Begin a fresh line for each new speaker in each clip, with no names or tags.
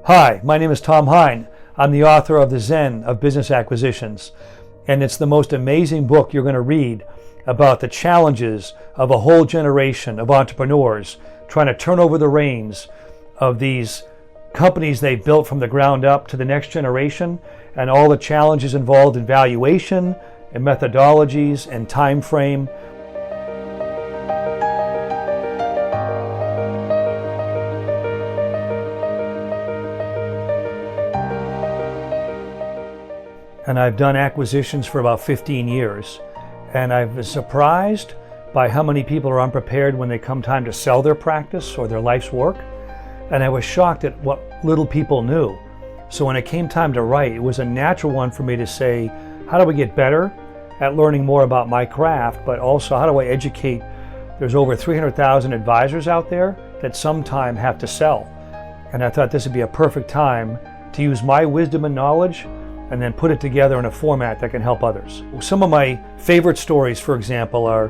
Hi, my name is Tom Hine. I'm the author of The Zen of Business Acquisitions, and it's the most amazing book you're going to read about the challenges of a whole generation of entrepreneurs trying to turn over the reins of these companies they've built from the ground up to the next generation, and all the challenges involved in valuation and methodologies and time frame. And I've done acquisitions for about 15 years. And I've been surprised by how many people are unprepared when they come time to sell their practice or their life's work. And I was shocked at what little people knew. So when it came time to write, it was a natural one for me to say, how do we get better at learning more about my craft, but also how do I educate? There's over 300,000 advisors out there that sometime have to sell. And I thought this would be a perfect time to use my wisdom and knowledge and then put it together in a format that can help others. Some of my favorite stories, for example, are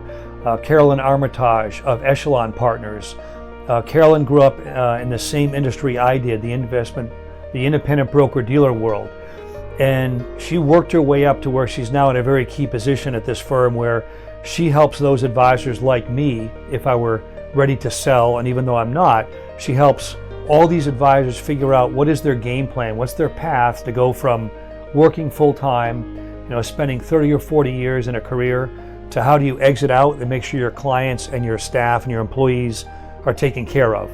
Carolyn Armitage of Echelon Partners. Carolyn grew up in the same industry I did, the independent broker-dealer world. And she worked her way up to where she's now in a very key position at this firm where she helps those advisors like me, if I were ready to sell, and even though I'm not, she helps all these advisors figure out what is their game plan, what's their path to go from working full-time, spending 30 or 40 years in a career, to how do you exit out and make sure your clients and your staff and your employees are taken care of.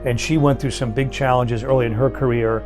And she went through some big challenges early in her career,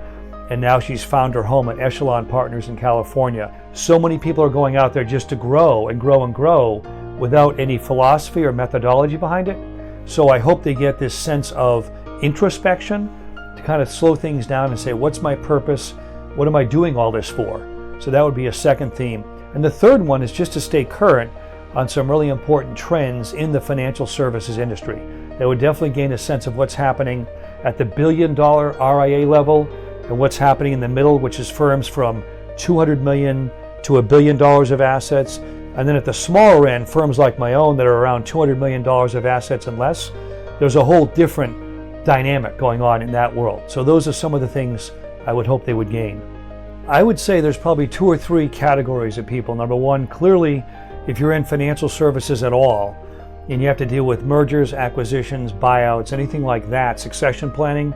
and now she's found her home at Echelon Partners in California. So many people are going out there just to grow and grow and grow without any philosophy or methodology behind it. So I hope they get this sense of introspection to kind of slow things down and say, what's my purpose? What am I doing all this for? So that would be a second theme. And the third one is just to stay current on some really important trends in the financial services industry. They would definitely gain a sense of what's happening at the billion-dollar RIA level and what's happening in the middle, which is firms from $200 million to $1 billion of assets. And then at the smaller end, firms like my own that are around $200 million of assets and less. There's a whole different dynamic going on in that world. So those are some of the things I would hope they would gain. I would say there's probably 2 or 3 categories of people. Number one, clearly, if you're in financial services at all, and you have to deal with mergers, acquisitions, buyouts, anything like that, succession planning,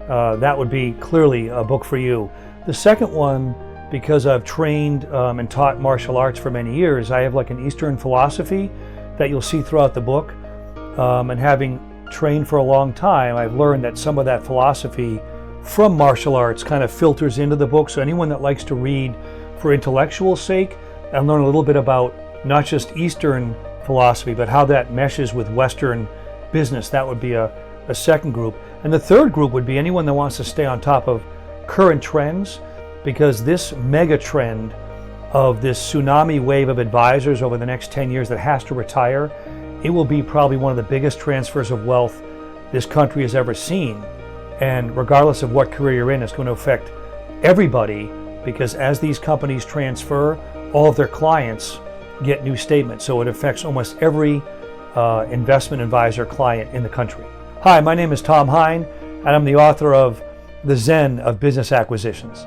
that would be clearly a book for you. The second one, because I've trained and taught martial arts for many years, I have like an Eastern philosophy that you'll see throughout the book. And having trained for a long time, I've learned that some of that philosophy from martial arts kind of filters into the book. So anyone that likes to read for intellectual sake and learn a little bit about not just Eastern philosophy, but how that meshes with Western business, that would be a second group. And the third group would be anyone that wants to stay on top of current trends, because this mega trend of this tsunami wave of advisors over the next 10 years that has to retire, it will be probably one of the biggest transfers of wealth this country has ever seen. And regardless of what career you're in, it's going to affect everybody, because as these companies transfer, all of their clients get new statements. So it affects almost every investment advisor client in the country. Hi, my name is Tom Hine, and I'm the author of The Zen of Business Acquisitions.